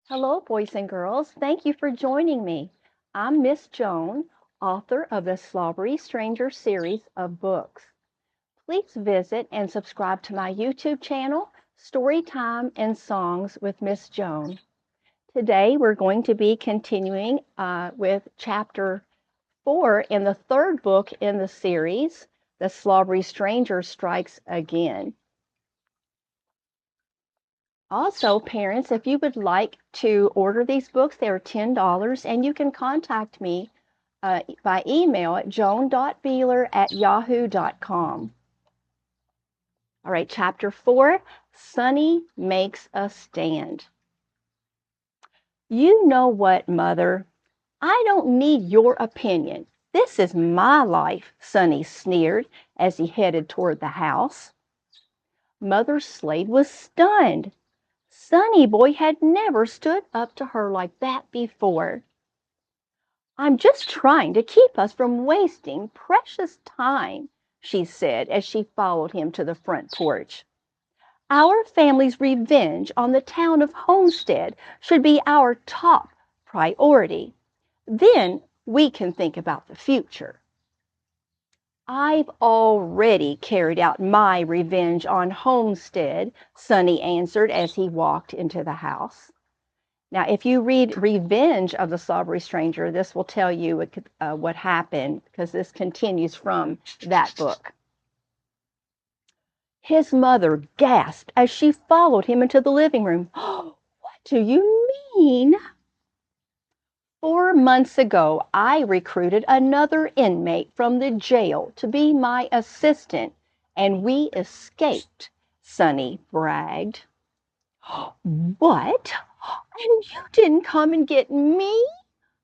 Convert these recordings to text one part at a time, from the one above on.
Hello, boys and girls. Thank you for joining me. I'm Miss Joan, author of the Slobbery Stranger series of books. Please visit and subscribe to my YouTube channel, Storytime and Songs with Miss Joan. Today, we're going to be continuing with Chapter 4 in the third book in the series, The Slobbery Stranger Strikes Again. Also, parents, if you would like to order these books, they are $10, and you can contact me by email at joan.beeler@yahoo.com. All right, Chapter 4, Sonny Makes a Stand. You know what, Mother? I don't need your opinion. This is my life, Sonny sneered as he headed toward the house. Mother Slade was stunned. Sonny boy had never stood up to her like that before. I'm just trying to keep us from wasting precious time, she said as she followed him to the front porch. Our family's revenge on the town of Homestead should be our top priority. Then we can think about the future. I've already carried out my revenge on Homestead, Sonny answered as he walked into the house. Now, if you read Revenge of the Slobbery Stranger, this will tell you what happened because this continues from that book. His mother gasped as she followed him into the living room. Oh, what do you mean? 4 months ago, I recruited another inmate from the jail to be my assistant, and we escaped, Sonny bragged. What? And you didn't come and get me?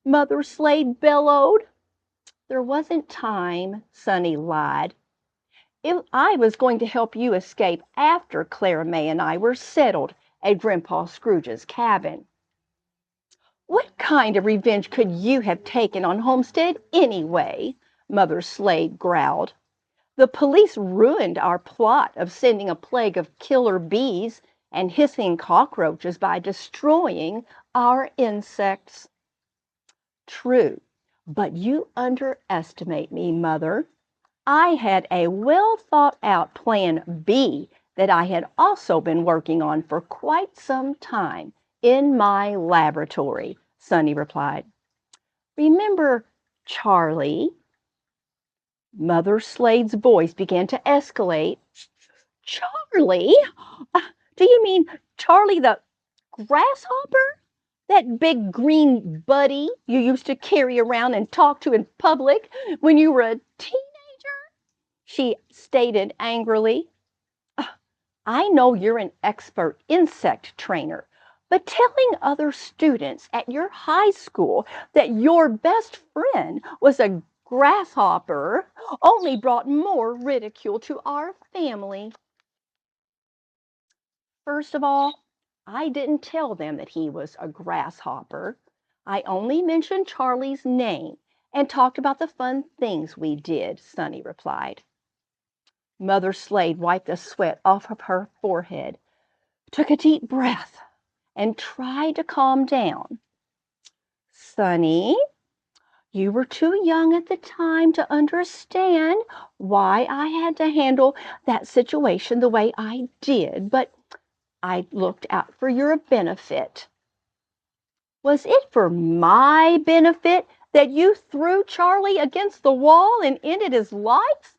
Mother Slade bellowed. There wasn't time, Sonny lied. I was going to help you escape after Clara May and I were settled at Grandpa Scrooge's cabin. What kind of revenge could you have taken on Homestead anyway? Mother Slade growled. The police ruined our plot of sending a plague of killer bees and hissing cockroaches by destroying our insects. True, but you underestimate me, Mother. I had a well thought out plan B that I had also been working on for quite some time in my laboratory, Sonny replied. Remember Charlie? Mother Slade's voice began to escalate. Charlie? Do you mean Charlie the grasshopper? That big green buddy you used to carry around and talk to in public when you were a teenager? She stated angrily. I know you're an expert insect trainer, but telling other students at your high school that your best friend was a grasshopper only brought more ridicule to our family. First of all, I didn't tell them that he was a grasshopper. I only mentioned Charlie's name and talked about the fun things we did, Sonny replied. Mother Slade wiped the sweat off of her forehead, took a deep breath, and tried to calm down. Sonny, you were too young at the time to understand why I had to handle that situation the way I did, but I looked out for your benefit. Was it for my benefit that you threw Charlie against the wall and ended his life?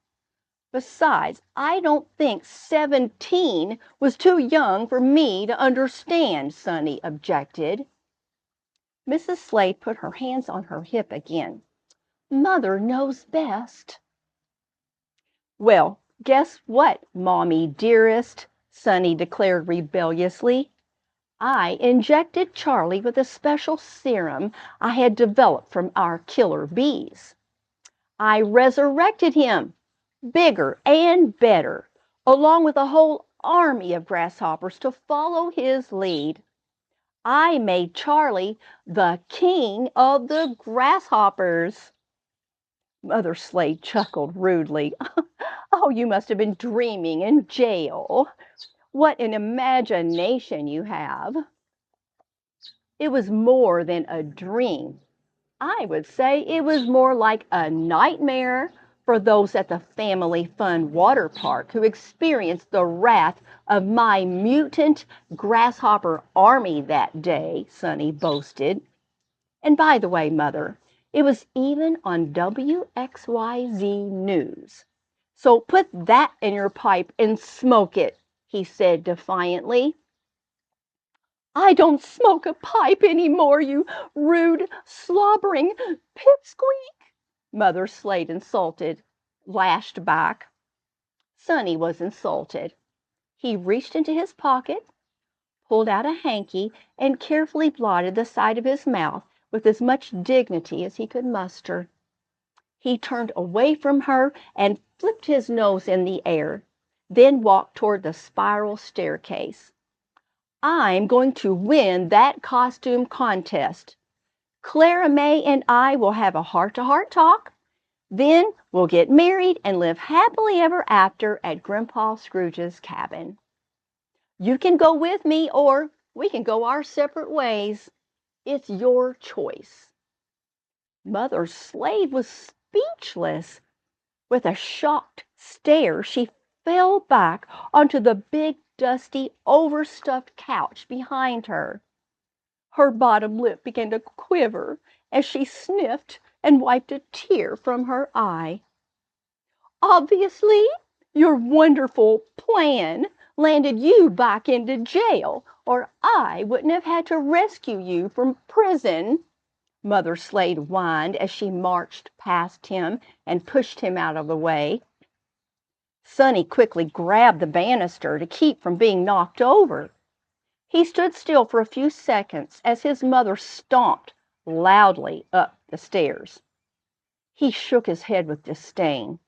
Besides, I don't think 17 was too young for me to understand, Sonny objected. Mrs. Slade put her hands on her hip again. Mother knows best. Well, guess what, Mommy dearest, Sonny declared rebelliously. I injected Charlie with a special serum I had developed from our killer bees. I resurrected him, bigger and better, along with a whole army of grasshoppers to follow his lead. I made Charlie the king of the grasshoppers. Mother Slade chuckled rudely. Oh, you must have been dreaming in jail. What an imagination you have. It was more than a dream. I would say it was more like a nightmare for those at the Family Fun water park who experienced the wrath of my mutant grasshopper army that day, Sonny boasted. And by the way, Mother, it was even on WXYZ News. So put that in your pipe and smoke it, he said defiantly. I don't smoke a pipe anymore, you rude, slobbering pipsqueak, Mother Slade insulted, lashed back. Sonny was insulted. He reached into his pocket, pulled out a hanky, and carefully blotted the side of his mouth with as much dignity as he could muster. He turned away from her and flipped his nose in the air, then walked toward the spiral staircase. I'm going to win that costume contest. Clara May and I will have a heart-to-heart talk. Then we'll get married and live happily ever after at Grandpa Scrooge's cabin. You can go with me or we can go our separate ways. It's your choice. Mother Slade was speechless. With a shocked stare, she fell back onto the big, dusty, overstuffed couch behind her. Her bottom lip began to quiver as she sniffed and wiped a tear from her eye. Obviously, your wonderful plan landed you back into jail, or I wouldn't have had to rescue you from prison, Mother Slade whined as she marched past him and pushed him out of the way. Sonny quickly grabbed the banister to keep from being knocked over. He stood still for a few seconds as his mother stomped loudly up the stairs. He shook his head with disdain.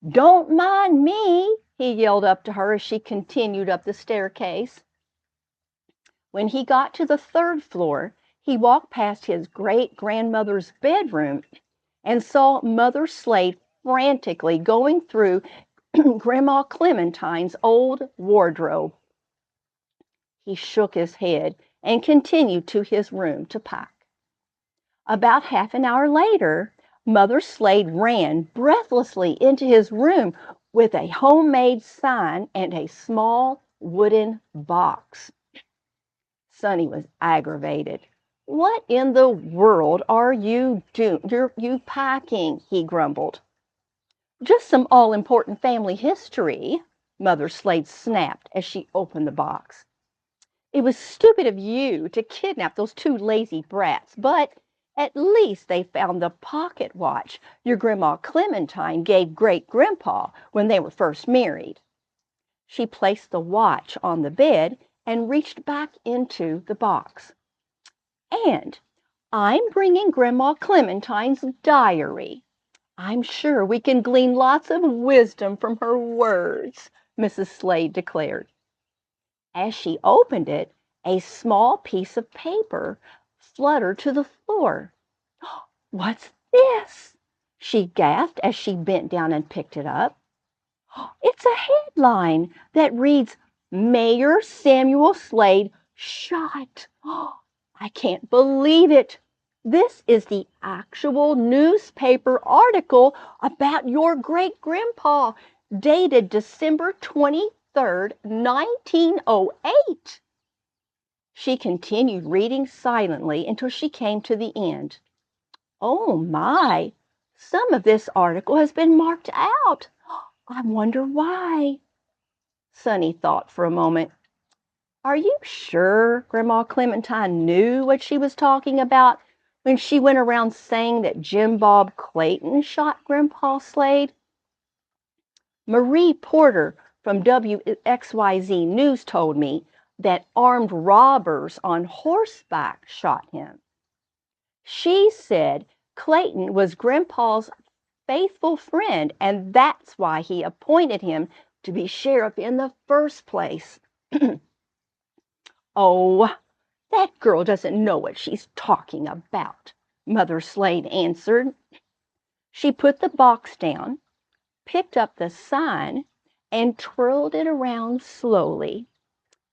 Don't mind me, he yelled up to her as she continued up the staircase. When he got to the third floor, he walked past his great-grandmother's bedroom and saw Mother Slade frantically going through Grandma Clementine's old wardrobe. He shook his head and continued to his room to pack. About half an hour later, Mother Slade ran breathlessly into his room with a homemade sign and a small wooden box. Sonny was aggravated. What in the world are you packing? He grumbled. Just some all-important family history, Mother Slade snapped as she opened the box. It was stupid of you to kidnap those two lazy brats, but at least they found the pocket watch your Grandma Clementine gave Great-Grandpa when they were first married. She placed the watch on the bed and reached back into the box. And I'm bringing Grandma Clementine's diary. I'm sure we can glean lots of wisdom from her words, Mrs. Slade declared. As she opened it, a small piece of paper fluttered to the floor. What's this? She gasped as she bent down and picked it up. It's a headline that reads, Mayor Samuel Slade shot. I can't believe it. This is the actual newspaper article about your great-grandpa, dated December 23rd, 1908. She continued reading silently until she came to the end. Oh my, some of this article has been marked out. I wonder why. Sonny thought for a moment. Are you sure Grandma Clementine knew what she was talking about when she went around saying that Jim Bob Clayton shot Grandpa Slade? Marie Porter from WXYZ News told me that armed robbers on horseback shot him. She said Clayton was Grandpa's faithful friend, and that's why he appointed him to be sheriff in the first place. Oh, that girl doesn't know what she's talking about, Mother Slade answered. She put the box down, picked up the sign, and twirled it around slowly.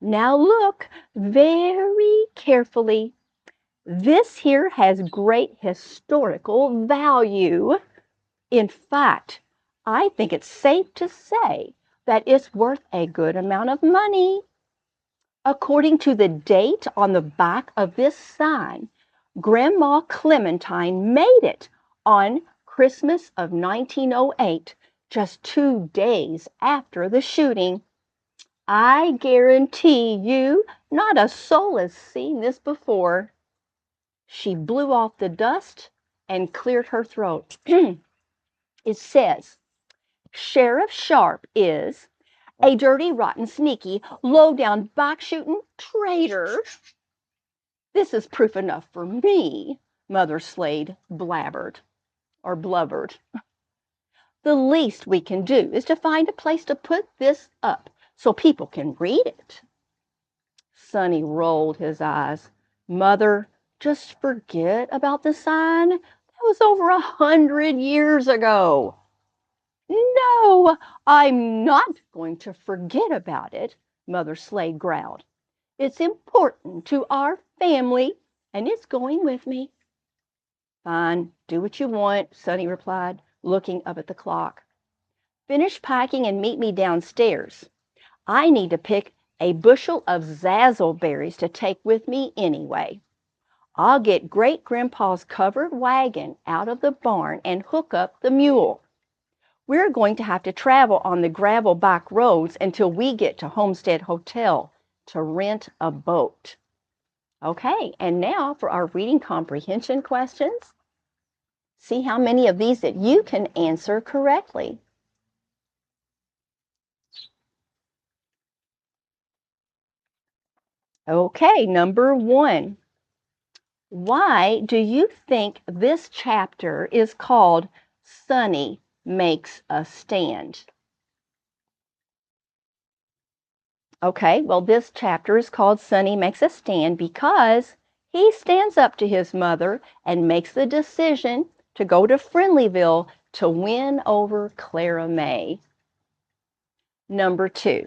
Now look very carefully. This here has great historical value. In fact, I think it's safe to say that it's worth a good amount of money. According to the date on the back of this sign, Grandma Clementine made it on Christmas of 1908, just 2 days after the shooting. I guarantee you not a soul has seen this before. She blew off the dust and cleared her throat. It says, Sheriff Sharp is a dirty, rotten, sneaky, low-down, back-shooting traitor. This is proof enough for me, Mother Slade blabbered, or blubbered. The least we can do is to find a place to put this up so people can read it. Sonny rolled his eyes. Mother, just forget about the sign. That was over 100 years ago. No, I'm not going to forget about it, Mother Slade growled. It's important to our family, and it's going with me. Fine, do what you want, Sonny replied, looking up at the clock. Finish packing and meet me downstairs. I need to pick a bushel of zazzleberries to take with me anyway. I'll get Great-Grandpa's covered wagon out of the barn and hook up the mule. We're going to have to travel on the gravel back roads until we get to Homestead Hotel to rent a boat. Okay, and now for our reading comprehension questions. See how many of these that you can answer correctly. Okay, number 1. Why do you think this chapter is called Sonny Makes a Stand? Okay, well, this chapter is called Sonny Makes a Stand because he stands up to his mother and makes the decision to go to Friendlyville to win over Clara May. Number 2,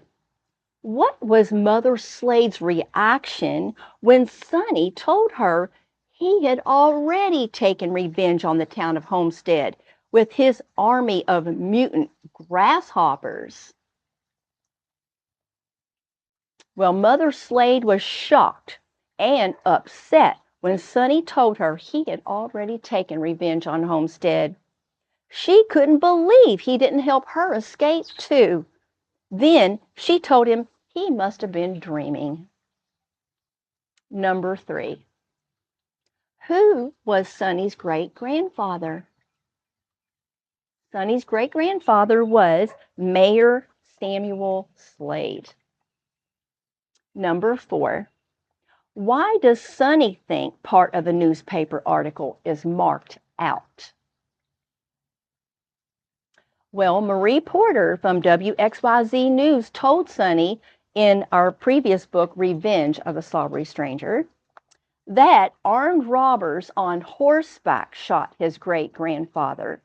what was Mother Slade's reaction when Sonny told her he had already taken revenge on the town of Homestead with his army of mutant grasshoppers? Well, Mother Slade was shocked and upset when Sonny told her he had already taken revenge on Homestead. She couldn't believe he didn't help her escape too. Then she told him he must have been dreaming. Number 3. Who was Sonny's great-grandfather? Sonny's great-grandfather was Mayor Samuel Slade. Number 4. Why does Sonny think part of the newspaper article is marked out? Well, Marie Porter from WXYZ News told Sonny in our previous book, Revenge of the Slobbery Stranger, that armed robbers on horseback shot his great-grandfather.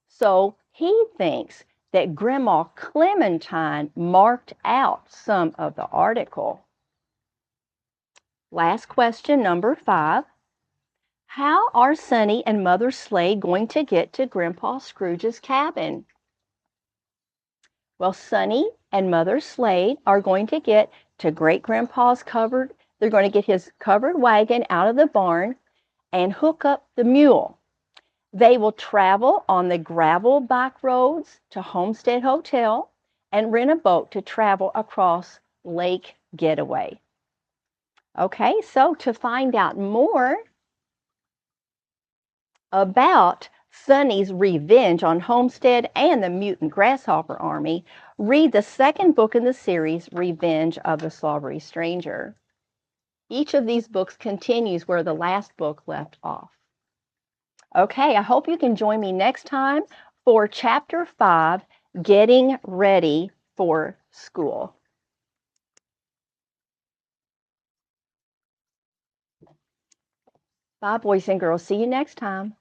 So he thinks that Grandma Clementine marked out some of the article. Last question, number 5. How are Sonny and Mother Slade going to get to Grandpa Scrooge's cabin? Well, Sonny and Mother Slade are going to get to Great-Grandpa's they're going to get his covered wagon out of the barn and hook up the mule. They will travel on the gravel back roads to Homestead Hotel and rent a boat to travel across Lake Getaway. Okay, so to find out more about Sonny's revenge on Homestead and the mutant grasshopper army, read the second book in the series, Revenge of the Slobbery Stranger. Each of these books continues where the last book left off. Okay, I hope you can join me next time for Chapter 5, Getting Ready for School. Bye, boys and girls. See you next time.